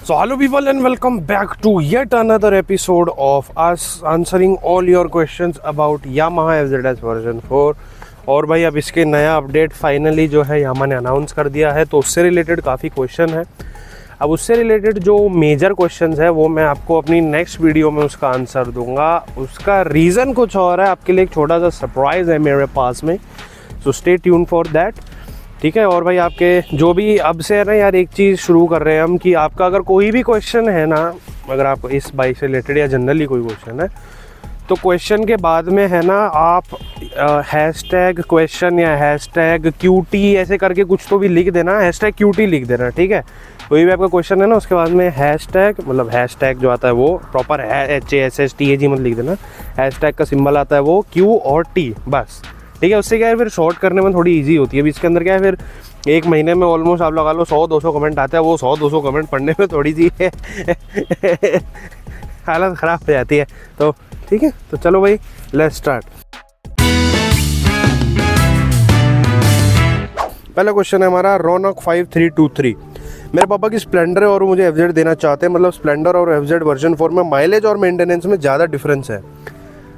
So hello people and welcome back to yet another episode of us answering all your questions about Yamaha FZS version 4। और भाई अब इसके नया update finally जो है यामा ने अनाउंस कर दिया है, तो उससे रिलेटेड काफ़ी क्वेश्चन है। अब उससे रिलेटेड जो मेजर क्वेश्चंस है वो मैं आपको अपनी नेक्स्ट वीडियो में उसका आंसर दूंगा। उसका रीज़न कुछ और है, आपके लिए एक छोटा सा सरप्राइज़ है मेरे पास में, so stay tune for that. ठीक है। और भाई आपके जो भी अब से है ना यार, एक चीज़ शुरू कर रहे हैं हम कि आपका अगर कोई भी क्वेश्चन है ना, अगर आपको इस बाइक से रिलेटेड या जनरली कोई क्वेश्चन है, तो क्वेश्चन के बाद में है ना आप हैशटैग क्वेश्चन या हैशटैग QT ऐसे करके कुछ तो भी लिख देना, हैशटैग QT लिख देना। ठीक है। कोई भी आपका क्वेश्चन है ना, उसके बाद में हैशटैग मतलब हैशटैग जो आता है वो प्रॉपर HASHTAG मत लिख देना, हैशटैग का सिंबल आता है वो Q और T बस। ठीक है। उससे क्या है फिर शॉर्ट करने में थोड़ी इजी होती है। अभी इसके अंदर क्या है, फिर एक महीने में ऑलमोस्ट आप लगा लो 100-200 कमेंट आते हैं, वो 100-200 कमेंट पढ़ने में थोड़ी सी हालत ख़राब हो जाती है। तो ठीक है, तो चलो भाई लेट्स स्टार्ट। पहला क्वेश्चन है हमारा रौनक 5323। मेरे पापा की स्प्लेंडर है और मुझे FZ देना चाहते हैं, मतलब स्प्लेंडर और FZ वर्जन 4 में माइलेज और मेंटेनेंस में ज़्यादा डिफरेंस है।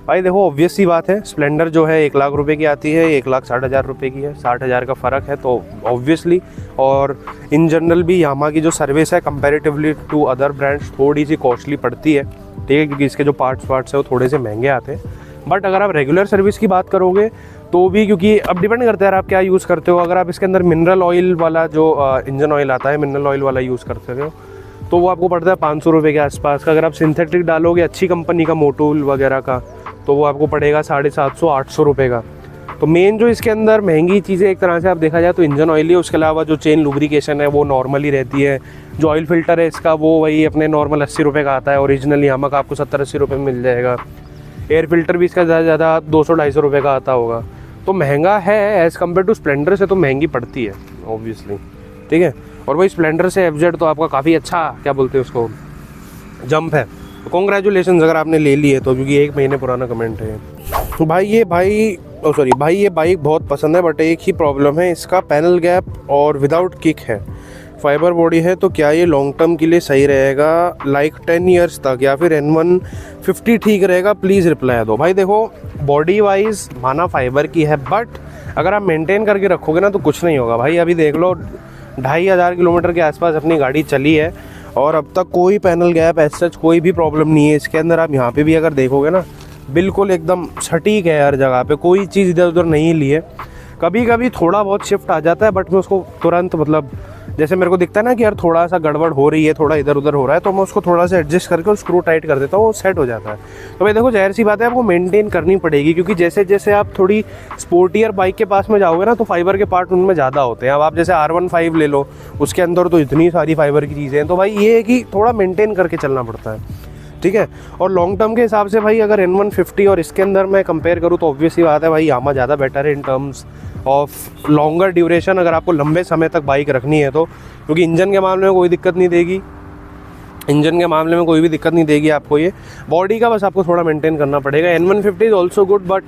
भाई देखो ऑब्वियस सी बात है, स्प्लेंडर जो है 1 लाख रुपए की आती है, 1,60,000 रुपए की है, 60,000 का फ़र्क है। तो ऑब्वियसली और इन जनरल भी यामा की जो सर्विस है कंपैरेटिवली टू अदर ब्रांड्स थोड़ी सी कॉस्टली पड़ती है। ठीक है, क्योंकि इसके जो पार्ट्स है वो थोड़े से महंगे आते हैं। बट अगर आप रेगुलर सर्विस की बात करोगे तो भी, क्योंकि अब डिपेंड करता है यार आप क्या यूज़ करते हो। अगर आप इसके अंदर मिनरल ऑयल वाला जो इंजन ऑयल आता है, मिनरल ऑयल वाला यूज़ करते हो तो वो आपको पड़ता है 500 रुपये के आसपास का। अगर आप सिंथेटिक डालोगे अच्छी कंपनी का मोटूल वगैरह का तो वो आपको पड़ेगा 750-800 रुपये का। तो मेन जो इसके अंदर महंगी चीज़ें एक तरह से आप देखा जाए तो इंजन ऑयल ही है। उसके अलावा जो चेन लुब्रिकेशन है वो नॉर्मली रहती है। जो ऑयल फिल्टर है इसका वो वही अपने नॉर्मल 80 रुपये का आता है, ओरिजिनल यामा का आपको 70-80 रुपये में मिल जाएगा। एयर फिल्टर भी इसका ज़्यादा से ज़्यादा 200-250 रुपये का आता होगा। तो महंगा है एज़ कम्पेयर टू स्प्लेंडर से, तो महंगी पड़ती है ऑब्वियसली। ठीक है। और वही स्प्लेंडर से FZ तो आपका काफ़ी अच्छा क्या बोलते हैं उसको जंप है। तो कॉन्ग्रेचुलेशन अगर आपने ले ली है तो, क्योंकि 1 महीने पुराना कमेंट है। भाई ये बाइक बहुत पसंद है, बट एक ही प्रॉब्लम है, इसका पैनल गैप और विदाउट किक है, फाइबर बॉडी है। तो क्या ये लॉन्ग टर्म के लिए सही रहेगा, लाइक 10 ईयर्स तक, या फिर N150 ठीक रहेगा? प्लीज़ रिप्लाई दो। भाई देखो बॉडी वाइज माना फाइबर की है, बट अगर आप मेंटेन करके रखोगे ना तो कुछ नहीं होगा। भाई अभी देख लो 2,500 किलोमीटर के आसपास अपनी गाड़ी चली है और अब तक कोई पैनल गैप एज सच कोई भी प्रॉब्लम नहीं है इसके अंदर। आप यहाँ पे भी अगर देखोगे ना बिल्कुल एकदम सटीक है, हर जगह पे कोई चीज़ इधर उधर नहीं ली है। कभी कभी थोड़ा बहुत शिफ्ट आ जाता है, बट मैं उसको तुरंत मतलब जैसे मेरे को दिखता है ना कि यार थोड़ा सा गड़बड़ हो रही है, थोड़ा इधर उधर हो रहा है, तो मैं उसको थोड़ा सा एडजस्ट करके और स्क्रू टाइट कर देता हूँ, वो सेट हो जाता है। तो भाई देखो जाहिर सी बात है आपको मेंटेन करनी पड़ेगी, क्योंकि जैसे जैसे आप थोड़ी स्पोर्टियर बाइक के पास में जाओगे ना तो फाइबर के पार्ट उनमें ज़्यादा होते हैं। अब आप जैसे R15 ले लो, उसके अंदर तो इतनी सारी फाइबर की चीज़ें हैं। तो भाई ये है कि थोड़ा मेंटेन करके चलना पड़ता है। ठीक है। और लॉन्ग टर्म के हिसाब से भाई अगर N150 और इसके अंदर मैं कंपेयर करूँ तो ऑब्वियसली बात है भाई यामा ज़्यादा बेटर है in terms of longer duration, अगर आपको लंबे समय तक बाइक रखनी है तो। क्योंकि इंजन के मामले में कोई दिक्कत नहीं देगी, इंजन के मामले में कोई भी दिक्कत नहीं देगी आपको। ये बॉडी का बस आपको थोड़ा मेंटेन करना पड़ेगा। N150 is also good, but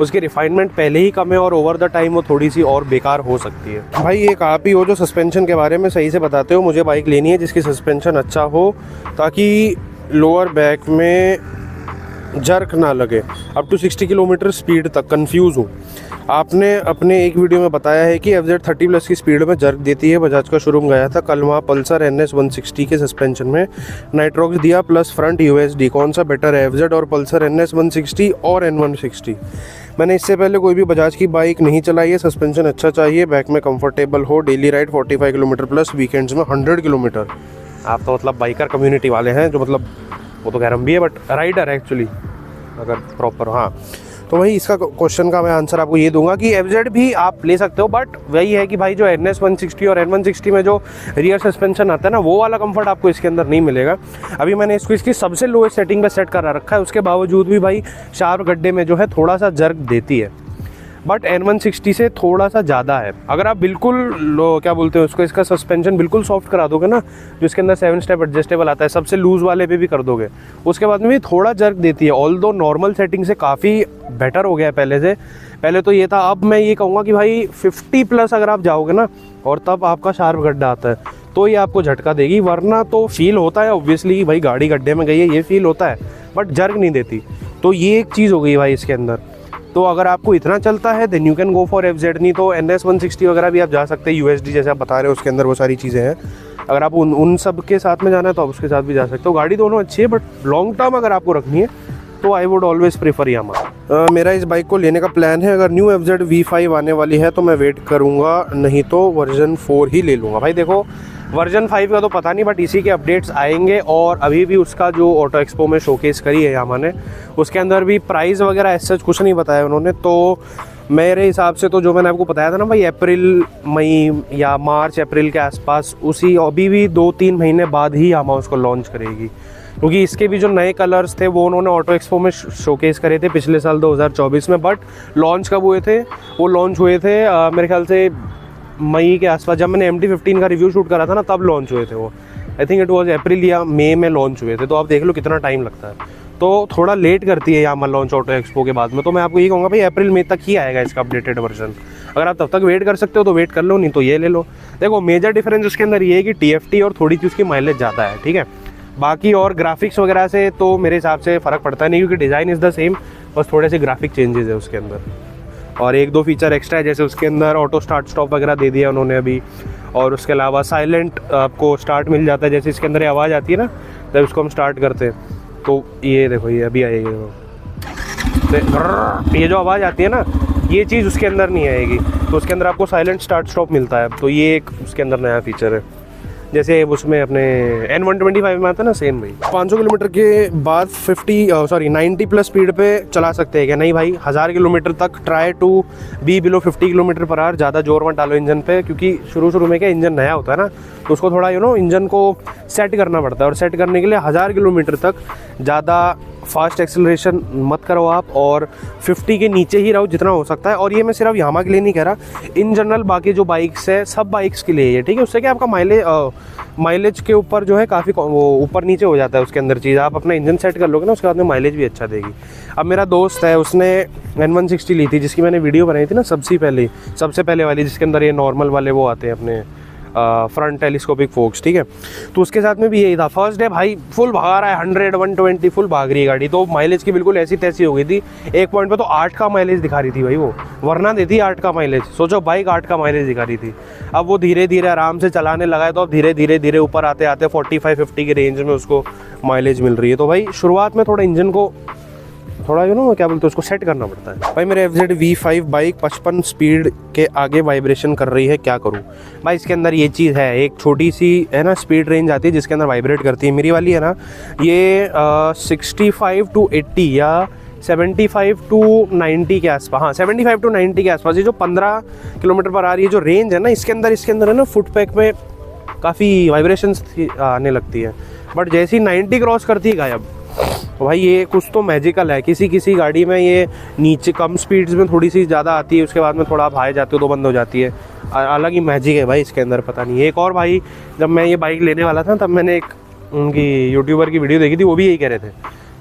उसकी रिफाइनमेंट पहले ही कम है और ओवर द टाइम वो थोड़ी सी और बेकार हो सकती है। भाई एक आप ही हो जो सस्पेंशन के बारे में सही से बताते हो। मुझे बाइक लेनी है जिसकी सस्पेंशन अच्छा हो, ताकि लोअर बैक में जर्क ना लगे, अप टू 60 किलोमीटर स्पीड तक। कंफ्यूज हूँ। आपने अपने एक वीडियो में बताया है कि FZ 30+ की स्पीड में जर्क देती है। बजाज का शोरूम गया था कल, वहाँ पल्सर NS 160 के सस्पेंशन में नाइट्रॉक्स दिया प्लस फ्रंट USD। कौन सा बेटर है, FZ और पल्सर NS 160 और N160? मैंने इससे पहले कोई भी बजाज की बाइक नहीं चलाई है। सस्पेंशन अच्छा चाहिए, बैक में कंफर्टेबल हो, daily ride 45 kilometre plus, weekends में 100 किलोमीटर। आप तो मतलब बाइकर कम्युनिटी वाले हैं, जो मतलब वो तो खैर हम भी है, बट राइडर एक्चुअली अगर प्रॉपर। हाँ, तो वही इसका क्वेश्चन का मैं आंसर आपको ये दूंगा कि FZ भी आप ले सकते हो, बट वही है कि भाई जो NS 160 और N160 में जो रियर सस्पेंशन आता है ना, वो वाला कंफर्ट आपको इसके अंदर नहीं मिलेगा। अभी मैंने इसको इसकी सबसे लोएस्ट सेटिंग पे सेट करा रखा है, उसके बावजूद भी भाई शार्प गड्ढे में जो है थोड़ा सा जर्क देती है, बट N160 से थोड़ा सा ज़्यादा है। अगर आप बिल्कुल क्या बोलते हैं उसको, इसका सस्पेंशन बिल्कुल सॉफ्ट करा दोगे ना, जो इसके अंदर 7 स्टेप एडजस्टेबल आता है, सबसे लूज़ वाले पे भी कर दोगे, उसके बाद में भी थोड़ा जर्क देती है। ऑल दो नॉर्मल सेटिंग से काफ़ी बेटर हो गया है पहले से। पहले तो ये था, अब मैं ये कहूँगा कि भाई 50+ अगर आप जाओगे ना और तब आपका शार्प गड्ढा आता है, तो ये आपको झटका देगी, वरना तो फील होता है ऑब्वियसली भाई गाड़ी गड्ढे में गई है, ये फील होता है, बट जर्क नहीं देती। तो ये एक चीज़ हो गई भाई इसके अंदर। तो अगर आपको इतना चलता है then you can go for FZ, नहीं तो NS 160 वगैरह भी आप जा सकते हैं, USD जैसे आप बता रहे हो उसके अंदर वो सारी चीज़ें हैं। अगर आप उन सब के साथ में जाना है तो आप उसके साथ भी जा सकते हो। गाड़ी दोनों अच्छी है, बट लॉन्ग टर्म अगर आपको रखनी है तो I would always prefer Yamaha. मेरा इस बाइक को लेने का प्लान है, अगर न्यू FZ V5 आने वाली है तो मैं वेट करूँगा, नहीं तो वर्जन 4 ही ले लूँगा। भाई देखो वर्जन 5 का तो पता नहीं, बट इसी के अपडेट्स आएंगे। और अभी भी उसका जो ऑटो एक्सपो में शोकेस करी है यामाहा ने, उसके अंदर भी प्राइस वगैरह ऐसा कुछ नहीं बताया उन्होंने। तो मेरे हिसाब से तो जो मैंने आपको बताया था ना भाई, अप्रैल मई या मार्च अप्रैल के आसपास, उसी अभी भी 2-3 महीने बाद ही यामाहा उसको लॉन्च करेगी, क्योंकि इसके भी जो नए कलर्स थे वो उन्होंने ऑटो एक्सपो में शोकेस करे थे पिछले साल 2024 में। बट लॉन्च कब हुए थे? वो लॉन्च हुए थे मेरे ख्याल से मई के आसपास, जब मैंने MT-15 का रिव्यू शूट करा था ना, तब लॉन्च हुए थे वो। आई थिंक इट वाज अप्रैल या मई में लॉन्च हुए थे। तो आप देख लो कितना टाइम लगता है। तो थोड़ा लेट करती है यामाहा लॉन्च ऑटो एक्सपो के बाद में। तो मैं आपको ये कहूँगा भाई अप्रैल मई तक ही आएगा इसका अपडेटेड वर्जन। अगर आप तब तक वेट कर सकते हो तो वेट कर लो, नहीं तो ये ले लो। देखो मेजर डिफरेंस उसके अंदर ये है कि TFT और थोड़ी सी उसकी माइलेज ज़्यादा है, ठीक है। बाकी और ग्राफिक्स वगैरह से तो मेरे हिसाब से फ़र्क पड़ता नहीं, क्योंकि डिज़ाइन इज़ द सेम, बस थोड़े से ग्राफिक चेंजेस है उसके अंदर। और 1-2 फीचर एक्स्ट्रा है, जैसे उसके अंदर ऑटो स्टार्ट स्टॉप वगैरह दे दिया उन्होंने अभी। और उसके अलावा साइलेंट आपको स्टार्ट मिल जाता है, जैसे इसके अंदर आवाज़ आती है ना जब उसको हम स्टार्ट करते हैं, तो ये देखो ये अभी आएगी, ये जो आवाज़ आती है ना, ये चीज़ उसके अंदर नहीं आएगी। तो उसके अंदर आपको साइलेंट स्टार्ट स्टॉप मिलता है। तो ये एक उसके अंदर नया फीचर है, जैसे उसमें अपने N125 में आता है ना, सेम भाई। 500 किलोमीटर के बाद 90 प्लस स्पीड पे चला सकते हैं क्या? नहीं भाई, 1000 किलोमीटर तक try to be below 50 kilometre per hour. ज़्यादा जोर मत डालो इंजन पे, क्योंकि शुरू में क्या इंजन नया होता है ना, तो उसको थोड़ा इंजन को सेट करना पड़ता है। और सेट करने के लिए 1000 किलोमीटर तक ज़्यादा फास्ट एक्सेलरेशन मत करो आप, और 50 के नीचे ही रहो जितना हो सकता है। और ये मैं सिर्फ यामाहा के लिए नहीं कह रहा, इन जनरल बाकी जो बाइक्स है सब बाइक्स के लिए ये ठीक है। उससे क्या आपका माइलेज के ऊपर जो है काफ़ी वो ऊपर नीचे हो जाता है उसके अंदर चीज़। आप अपना इंजन सेट कर लोगे ना, उसके बाद में माइलेज भी अच्छा देगी। अब मेरा दोस्त है, उसने N160 ली थी, जिसकी मैंने वीडियो बनाई थी ना सबसे पहले वाली, जिसके अंदर ये नॉर्मल वाले वो आते हैं अपने फ्रंट टेलीस्कोपिक फोक्स, ठीक है। तो उसके साथ में भी यही था। फर्स्ट डे भाई फुल भगा रहा है, 100 120 फुल भाग रही है गाड़ी। तो माइलेज की बिल्कुल ऐसी तैसी हो गई थी। एक पॉइंट पे तो 8 का माइलेज दिखा रही थी भाई वो, वरना देती 8 का माइलेज। सोचो बाइक 8 का माइलेज दिखा रही थी। अब वो धीरे धीरे आराम से चलाने लगा है, तो अब धीरे धीरे ऊपर आते आते 45-50 के रेंज में उसको माइलेज मिल रही है। तो भाई शुरुआत में थोड़ा इंजन को थोड़ा क्या बोलते हैं उसको सेट करना पड़ता है। भाई मेरे FZ V5 बाइक 55 स्पीड के आगे वाइब्रेशन कर रही है, क्या करूं? भाई इसके अंदर ये चीज़ है, एक छोटी सी है ना स्पीड रेंज आती है जिसके अंदर वाइब्रेट करती है। मेरी वाली है ना ये 65 to 80 या 75 to 90 के आसपास, हाँ 75 to 90 के आसपास। ये जो 15 किलोमीटर पर आ रही है जो रेंज है ना, इसके अंदर है ना फुट पैक में काफ़ी वाइब्रेशंस आने लगती है। बट जैसे ही 90 क्रॉस करती है गायब। तो भाई ये कुछ तो मैजिकल है। किसी गाड़ी में ये नीचे कम स्पीड्स में थोड़ी सी ज़्यादा आती है, उसके बाद में थोड़ा आप हाई जाते हो तो बंद हो जाती है। अलग ही मैजिक है भाई इसके अंदर, पता नहीं। एक और भाई, जब मैं ये बाइक लेने वाला था तब मैंने एक उनकी यूट्यूबर की वीडियो देखी थी, वो भी यही कह रहे थे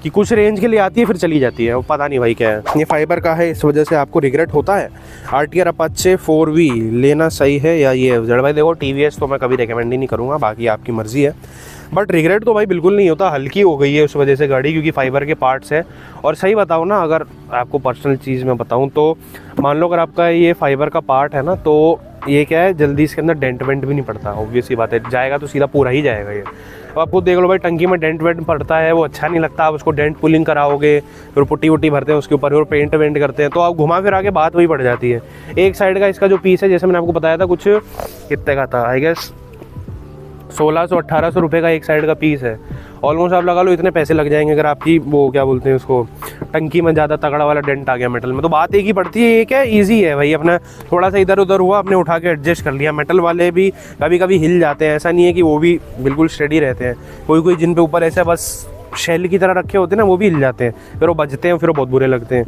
कि कुछ रेंज के लिए आती है फिर चली जाती है, वो पता नहीं भाई क्या है। ये फाइबर का है, इस वजह से आपको रिग्रेट होता है। RTR अपाचे 4V लेना सही है या ये FZ? भाई देखो TVS तो मैं कभी रिकमेंड ही नहीं करूँगा, बाकी आपकी मर्ज़ी है। बट रिग्रेट तो भाई बिल्कुल नहीं होता, हल्की हो गई है उस वजह से गाड़ी, क्योंकि फाइबर के पार्ट्स है। और सही बताऊँ ना, अगर आपको पर्सनल चीज़ में बताऊँ तो मान लो अगर आपका ये फाइबर का पार्ट है ना, तो ये क्या है जल्दी इसके अंदर डेंट वेंट भी नहीं पड़ता। ऑब्वियस सी बात है, जाएगा तो सीधा पूरा ही जाएगा ये। अब आप खुद देख लो भाई, टंकी में डेंट वेंट पड़ता है, वो अच्छा नहीं लगता। आप उसको डेंट पुलिंग कराओगे, फिर पुट्टी वुट्टी भरते हैं उसके ऊपर, फिर पेंट वेंट करते हैं, तो आप घुमा फिर आके बात वही पड़ जाती है। एक साइड का इसका जो पीस है, जैसे मैंने आपको बताया था, कुछ कितने का था, आई गेस 1600-1800 रुपये का एक साइड का पीस है। ऑलमोस्ट आप लगा लो इतने पैसे लग जाएंगे अगर आपकी वो क्या बोलते हैं उसको, टंकी में ज़्यादा तगड़ा वाला डेंट आ गया मेटल में। तो बात एक ही पड़ती है, ये क्या ईजी है भाई, अपना थोड़ा सा इधर उधर हुआ, आपने उठा के एडजस्ट कर लिया। मेटल वाले भी कभी कभी हिल जाते हैं, ऐसा नहीं है कि वो भी बिल्कुल स्टेडी रहते हैं। कोई जिन पे ऊपर ऐसा बस शेल की तरह रखे होते हैं ना, वो भी हिल जाते हैं, फिर वो बजते हैं, फिर वो बहुत बुरे लगते हैं।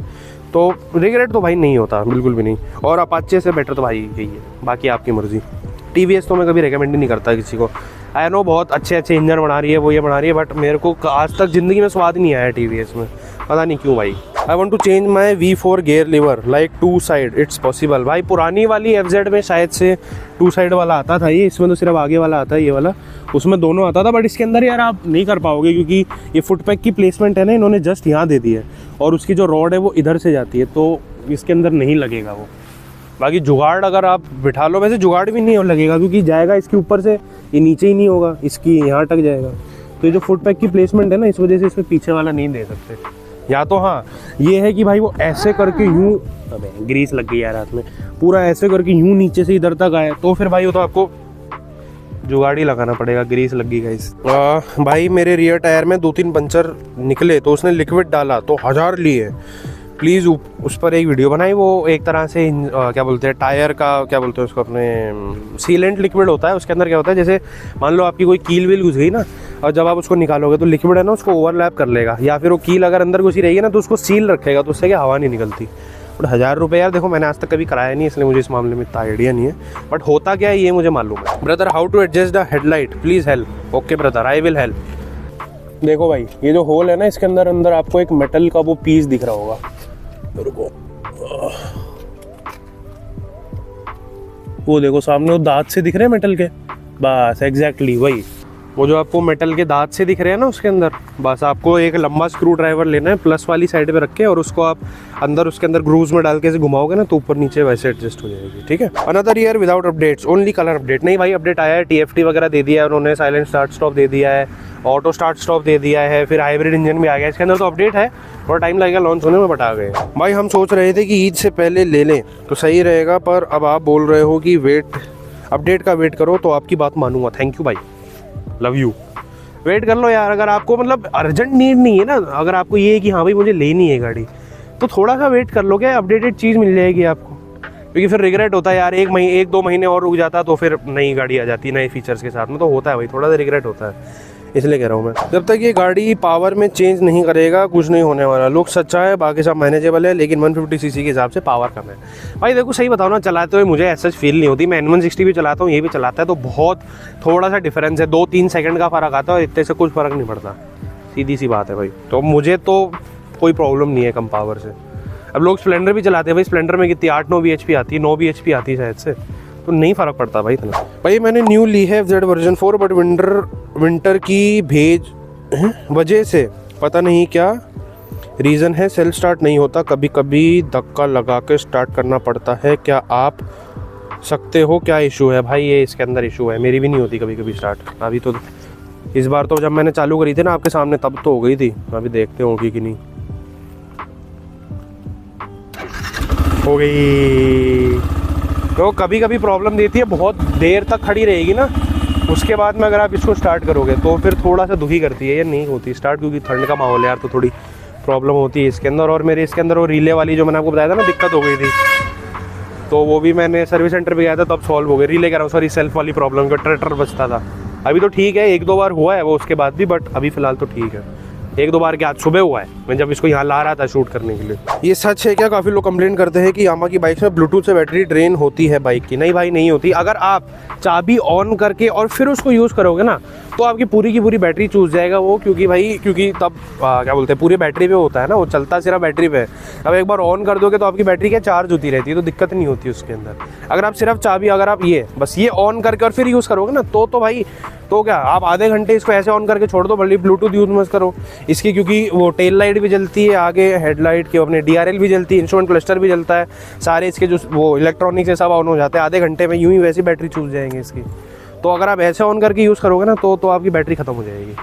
तो रिग्रेट तो भाई नहीं होता, बिल्कुल भी नहीं। और अपाचे से बेटर तो भाई यही है, बाकी आपकी मर्ज़ी। TVS तो मैं कभी रिकमेंड ही नहीं करता किसी को। आई नो बहुत अच्छे इंजन बना रही है, वो ये बना रही है, बट मेरे को आज तक ज़िंदगी में स्वाद नहीं आया TVS में, पता नहीं क्यों भाई। I want to change my V4 gear lever like 2 side, it's possible. भाई पुरानी वाली FZ में शायद से 2 साइड वाला आता था, ये इसमें तो सिर्फ आगे वाला आता है, ये वाला उसमें दोनों आता था। बट इसके अंदर यार आप नहीं कर पाओगे क्योंकि ये फुट पैक की प्लेसमेंट है ना, इन्होंने जस्ट यहाँ दे दी है और उसकी जो रॉड है वो इधर से जाती है, तो इसके अंदर नहीं लगेगा वो। बाकी जुगाड़ अगर आप बिठा लो, वैसे जुगाड़ भी नहीं लगेगा क्योंकि जाएगा इसके ऊपर से, ये नीचे ही नहीं होगा, इसकी यहाँ अटक जाएगा। तो ये जो फुट पैक की प्लेसमेंट है ना, इस वजह से इसमें पीछे वाला नहीं दे सकते। या तो हाँ ये है कि भाई वो ऐसे करके यूँ, अबे ग्रीस लग गई यार हाथ में, पूरा ऐसे करके यूँ नीचे से इधर तक आए तो फिर भाई वो तो आपको जुगाड़ी लगाना पड़ेगा, ग्रीस लग गई गाइस। भाई मेरे रियर टायर में 2-3 पंचर निकले तो उसने लिक्विड डाला तो 1000 लिए। प्लीज़ उस पर एक वीडियो बनाई। वो एक तरह से क्या बोलते हैं, टायर का क्या बोलते हैं उसको, अपने सीलेंट लिक्विड होता है। उसके अंदर क्या होता है, जैसे मान लो आपकी कोई कील वील घुस गई ना, और जब आप उसको निकालोगे तो लिक्विड है ना उसको ओवरलैप कर लेगा, या फिर वो कील अगर अंदर घुसी रहेगी ना तो उसको सील रखेगा, तो उससे क्या हवा नहीं निकलती। बट 1000 रुपये यार, देखो मैंने आज तक कभी कराया नहीं, इसलिए मुझे इस मामले में इतना आइडिया नहीं है, बट होता क्या है ये मुझे मालूम है। Brother how to adjust the headlight, please help. Okay brother, I will help. देखो भाई ये जो होल है ना, इसके अंदर आपको एक मेटल का वो पीस दिख रहा होगा, रुको, वो देखो सामने वो दांत से दिख रहे हैं मेटल के, बस एग्जैक्टली वही, वो जो आपको मेटल के दांत से दिख रहे हैं ना उसके अंदर, बस आपको एक लंबा स्क्रू ड्राइवर लेना है, प्लस वाली साइड पे रख के, और उसको आप अंदर उसके अंदर ग्रूव्स में डाल के घुमाओगे ना तो ऊपर नीचे वैसे एडजस्ट हो जाएगी। ठीक है। Another year without updates, only colour update. नहीं भाई अपडेट आया है, TFT वगैरह दे दिया है उन्होंने, साइलेंट स्टार्ट स्टॉप दे दिया है, ऑटो स्टार्ट स्टॉप दे दिया है, फिर हाइब्रिड इंजन भी आ गया इसके अंदर, तो अपडेट है, थोड़ा टाइम लगेगा लॉन्च होने में, बट आ गए। भाई हम सोच रहे थे कि ईद से पहले ले लें तो सही रहेगा, पर अब आप बोल रहे हो कि अपडेट का वेट करो, तो आपकी बात मानूंगा। थैंक यू भाई, लव यू। वेट कर लो यार, अगर आपको मतलब अर्जेंट नीड नहीं है ना, अगर आपको ये है कि हाँ भाई मुझे लेनी है गाड़ी, तो थोड़ा सा वेट कर लो, क्या अपडेटेड चीज़ मिल जाएगी आपको, क्योंकि फिर रिग्रेट होता है यार, 1-2 महीने और रुक जाता तो फिर नई गाड़ी आ जाती नए फीचर्स के साथ में, तो होता है भाई, थोड़ा सा रिग्रेट होता है, इसलिए कह रहा हूँ मैं। जब तक ये गाड़ी पावर में चेंज नहीं करेगा कुछ नहीं होने वाला। लुक सच्चा है, बाकी सब मैनेजेबल है, लेकिन 150cc के हिसाब से पावर कम है। भाई देखो सही बताओ ना, चलाते हुए मुझे ऐसा फील नहीं होती। मैं N160 भी चलाता हूँ, ये भी चलाता है, तो बहुत थोड़ा सा डिफरेंस है, 2-3 सेकंड का फ़र्क आता है, और इतने से कुछ फ़र्क नहीं पड़ता, सीधी सी बात है भाई। तो मुझे तो कोई प्रॉब्लम नहीं है कम पावर से। अब लोग स्प्लेंडर भी चलाते हैं भाई, स्प्लेंडर में कितनी 8-9 bhp आती है, 9 bhp आती है शायद से, तो नहीं फ़र्क पड़ता भाई इतना। भाई मैंने न्यू ली है FZ वर्जन 4, बट विंटर की वजह से पता नहीं क्या रीज़न है, सेल्फ स्टार्ट नहीं होता, कभी कभी धक्का लगा के स्टार्ट करना पड़ता है। क्या आप सकते हो क्या इशू है? भाई ये इसके अंदर इशू है, मेरी भी नहीं होती कभी कभी स्टार्ट। अभी तो इस बार तो जब मैंने चालू करी थी ना आपके सामने, तब तो हो गई थी, अभी देखते होगी कि नहीं हो गई। तो कभी कभी प्रॉब्लम देती है, बहुत देर तक खड़ी रहेगी ना, उसके बाद में अगर आप इसको स्टार्ट करोगे तो फिर थोड़ा सा दुखी करती है, ये नहीं होती स्टार्ट, क्योंकि ठंड का माहौल है यार, तो थोड़ी प्रॉब्लम होती है इसके अंदर। और मेरे इसके अंदर वो रिले वाली जो मैंने आपको बताया था ना, दिक्कत हो गई थी, तो वो भी मैंने सर्विस सेंटर पे गया था तब सॉल्व हो गई। रिले कह रहा हूँ, सॉरी सेल्फ वाली प्रॉब्लम का ट्रैक्टर बचता था, अभी तो ठीक है, 1-2 बार हुआ है वो उसके बाद भी, बट अभी फ़िलहाल तो ठीक है। 1-2 बार के आज सुबह हुआ है, मैं जब इसको यहाँ ला रहा था शूट करने के लिए। ये सच है क्या? काफ़ी लोग कंप्लेंट करते हैं कि यामा की बाइक में ब्लूटूथ से बैटरी ड्रेन होती है बाइक की। नहीं भाई नहीं होती, अगर आप चाबी ऑन करके और फिर उसको यूज़ करोगे ना तो आपकी पूरी की पूरी बैटरी चूस जाएगा वो, क्योंकि तब क्या बोलते हैं, पूरी बैटरी पे होता है ना, वो चलता सिर्फ बैटरी पे। अब एक बार ऑन कर दोगे तो आपकी बैटरी क्या चार्ज होती रहती है, तो दिक्कत नहीं होती उसके अंदर। अगर आप सिर्फ चाबी, अगर आप बस ये ऑन करके और फिर यूज़ करोगे ना तो भाई तो क्या आप आधे घंटे इसको ऐसे ऑन करके छोड़ दो, भले ब्लूटूथ यूज़ मत करो इसकी, क्योंकि वो टेल लाइट भी जलती है, आगे हेडलाइट के अपने DRL भी जलती है, इंस्ट्रूमेंट क्लस्टर भी जलता है, सारे इसके जो वो इलेक्ट्रॉनिक्स है सब ऑन हो जाते हैं आधे घंटे में, यूँ ही वैसी बैटरी चूस जाएंगे इसकी। तो अगर आप ऐसे ऑन करके यूज़ करोगे ना तो आपकी बैटरी ख़त्म हो जाएगी।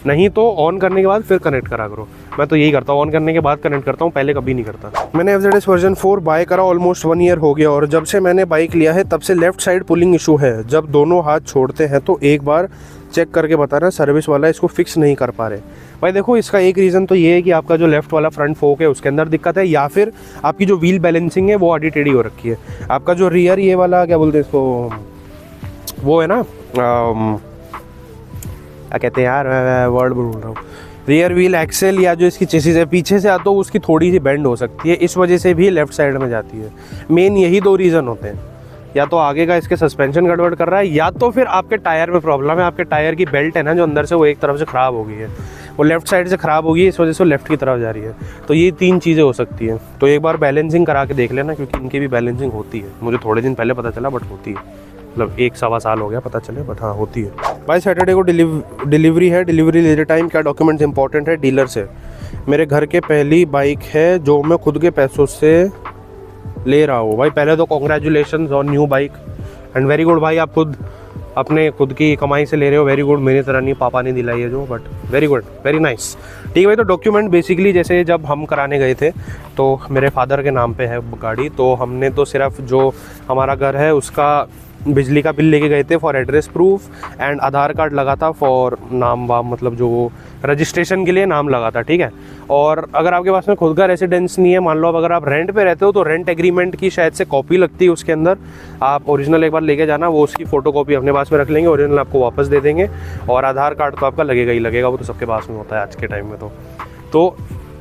नहीं तो ऑन करने के बाद फिर कनेक्ट करा करो। मैं तो यही करता हूँ, ऑन करने के बाद कनेक्ट करता हूँ, पहले कभी नहीं करता। मैंने FZS वर्जन 4 बाय करा ऑलमोस्ट 1 ईयर हो गया, और जब से मैंने बाइक लिया है तब से लेफ्ट साइड पुलिंग इशू है, जब दोनों हाथ छोड़ते हैं तो एक बार चेक करके बताना, सर्विस वाला इसको फिक्स नहीं कर पा रहे। भाई देखो इसका एक रीज़न तो ये है कि आपका जो लेफ्ट वाला फ्रंट फोक है उसके अंदर दिक्कत है, या फिर आपकी जो व्हील बैलेंसिंग है वो आड़ी टेढ़ी हो रखी है। आपका जो रियर ये वाला क्या बोलते हैं इसको, वो है ना क्या कहते हैं यार, वर्ड बोल रहा हूँ, रियर व्हील एक्सेल या जो इसकी चेसिस है पीछे से आता है उसकी थोड़ी सी बेंड हो सकती है, इस वजह से भी लेफ्ट साइड में जाती है। मेन यही 2 रीज़न होते हैं, या तो आगे का इसके सस्पेंशन गड़बड़ कर रहा है, या तो फिर आपके टायर में प्रॉब्लम है, आपके टायर की बेल्ट है ना जो अंदर से वो एक तरफ से ख़राब हो गई है। वो लेफ़्ट साइड से ख़राब होगी, इस वजह से वो लेफ़्ट की तरफ जा रही है। तो ये 3 चीज़ें हो सकती हैं। तो एक बार बैलेंसिंग करा के देख लेना, क्योंकि इनकी भी बैलेंसिंग होती है। मुझे थोड़े दिन पहले पता चला, बट होती है, मतलब 1-1.25 साल हो गया पता चले, बट हाँ होती है। भाई सैटरडे को डिलीवरी है, डिलीवरी लेते टाइम क्या डॉक्यूमेंट्स इंपॉर्टेंट है? डीलर से मेरे घर के पहली बाइक है जो मैं खुद के पैसों से ले रहा हूँ। भाई पहले तो congratulation on new bike and very good भाई, आप खुद अपने खुद की कमाई से ले रहे हो, वेरी गुड। मेरी तरह नहीं, पापा ने दिलाई है जो, but very good, very nice. ठीक है भाई, तो डॉक्यूमेंट बेसिकली जैसे जब हम कराने गए थे तो मेरे फादर के नाम पे है गाड़ी, तो हमने तो सिर्फ जो हमारा घर है उसका बिजली का बिल लेके गए थे for address proof, and Aadhaar card लगा था फॉर नाम वाम, मतलब जो रजिस्ट्रेशन के लिए नाम लगा था। ठीक है, और अगर आपके पास में खुद का रेसिडेंस नहीं है, मान लो अब अगर आप रेंट पे रहते हो तो रेंट एग्रीमेंट की शायद से कॉपी लगती है उसके अंदर, आप ओरिजिनल एक बार लेके जाना, वो उसकी फ़ोटो कॉपी अपने पास में रख लेंगे, ओरिजिनल आपको वापस दे देंगे। और आधार कार्ड तो आपका लगेगा ही लगेगा, वो तो सबके पास में होता है आज के टाइम में। तो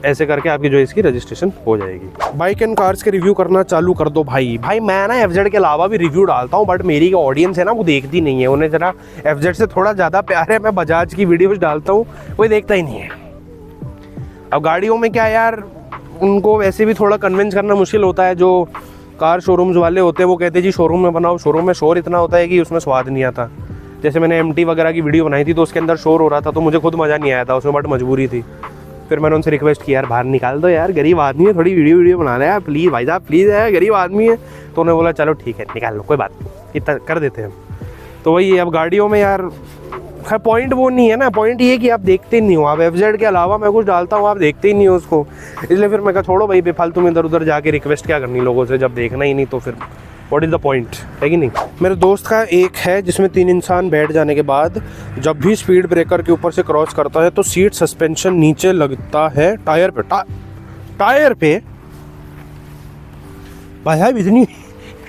ऐसे करके आपकी जो इसकी रजिस्ट्रेशन हो जाएगी। बाइक एंड कार्स के रिव्यू करना चालू कर दो भाई। मैं ना एफजेड के अलावा भी रिव्यू डालता हूँ, बट मेरी ऑडियंस है ना वो देखती नहीं है, उन्हें जरा एफजेड से थोड़ा ज़्यादा प्यार है। मैं बजाज की वीडियोस डालता हूँ, कोई देखता ही नहीं है। अब गाड़ियों में क्या यार, उनको वैसे भी थोड़ा कन्विंस करना मुश्किल होता है। जो कार शोरूम्स वाले होते हैं वो कहते हैं जी शोरूम में बनाओ, शोरूम में शोर इतना होता है कि उसमें स्वाद नहीं आता। जैसे मैंने MT वगैरह की वीडियो बनाई थी तो उसके अंदर शोर हो रहा था, तो मुझे खुद मज़ा नहीं आया था उसमें, बट मजबूरी थी। फिर मैंने उनसे रिक्वेस्ट की, यार बाहर निकाल दो यार, गरीब आदमी है, थोड़ी वीडियो बना रहे हैं प्लीज़ भाई साहब, प्लीज़ है, गरीब आदमी है। तो उन्होंने बोला चलो ठीक है निकाल लो, कोई बात नहीं, इतना कर देते हैं। तो वही अब गाड़ियों में यार खैर पॉइंट वो नहीं है ना, पॉइंट ये कि आप देखते नहीं हो। आप एफजेड के अलावा मैं कुछ डालता हूँ, आप देखते ही नहीं हो उसको, इसलिए फिर मैं कहा छोड़ो भाई, बेफालतू में इधर उधर जाके रिक्वेस्ट क्या करनी लोगों से, जब देखना ही नहीं तो फिर व्हाट इज़ द पॉइंट, है कि नहीं। मेरे दोस्त का एक है जिसमें 3 इंसान बैठ जाने के बाद जब भी स्पीड ब्रेकर के ऊपर से क्रॉस करता है तो सीट सस्पेंशन नीचे लगता है टायर पे। टायर पे भाई साहब इतनी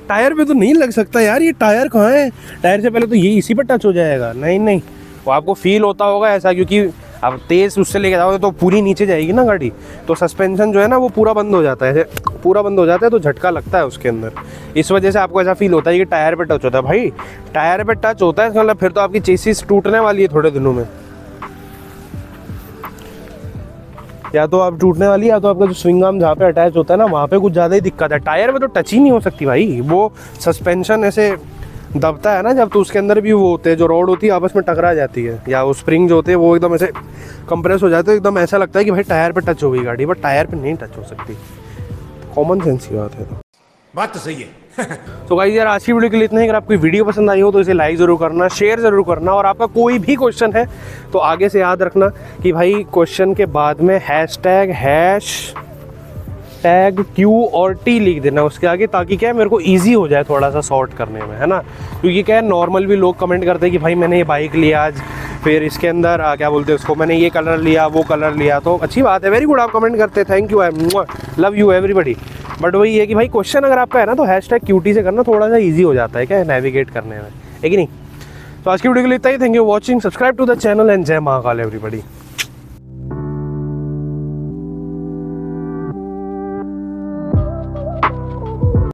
टायर पे तो नहीं लग सकता यार, ये टायर कहाँ है? टायर से पहले तो ये इसी पे टच हो जाएगा। नहीं वो आपको फील होता होगा ऐसा, क्योंकि अब तेज़ उससे लेके जाओगे तो पूरी नीचे जाएगी ना गाड़ी, तो सस्पेंशन जो है ना वो पूरा बंद हो जाता है, ऐसे पूरा बंद हो जाता है तो झटका लगता है उसके अंदर। इस वजह से आपको ऐसा फील होता है कि टायर पे टच होता है। भाई टायर पे टच होता है मतलब फिर तो आपकी चेसिस टूटने वाली है थोड़े दिनों में, या तो आप टूटने वाली है, या तो आपका जो स्विंग आर्म जहाँ पे अटैच होता है ना वहाँ पे कुछ ज़्यादा ही दिक्कत है। टायर में तो टच ही नहीं हो सकती भाई, वो सस्पेंशन ऐसे दबता है ना जब, तो उसके अंदर भी वो होते हैं जो रॉड होती है आपस में टकरा जाती है, या वो स्प्रिंग जो होते हैं वो एकदम ऐसे कंप्रेस हो जाते हैं, एकदम ऐसा लगता है कि भाई टायर पे टच हो गई गाड़ी, बट टायर पे नहीं टच हो सकती। कॉमन सेंस की बात है। तो बात तो सही है। तो गाइस यार आज की वीडियो के लिए इतना ही। अगर आपको वीडियो पसंद आई हो तो इसे लाइक ज़रूर करना, शेयर ज़रूर करना, और आपका कोई भी क्वेश्चन है तो आगे से याद रखना कि भाई क्वेश्चन के बाद में हैश टैग Q और T लिख देना उसके आगे, ताकि क्या है मेरे को ईजी हो जाए थोड़ा सा सॉर्ट करने में, है ना। क्योंकि क्या है नॉर्मल भी लोग कमेंट करते हैं कि भाई मैंने ये बाइक लिया आज, फिर इसके अंदर क्या बोलते हैं उसको, मैंने ये कलर लिया वो कलर लिया, तो अच्छी बात है, वेरी गुड, आप कमेंट करते हैं, thank you, I love you everybody. But वही है कि भाई क्वेश्चन अगर आपका है ना तो हैशटैग QT से करना, थोड़ा सा ईजी हो जाता है क्या नेविगेट करने में, है कि नहीं। तो आज की वीडियो के लिए इतना ही, thank you watching, subscribe to the channel and जय महाकाल एवरीबडी।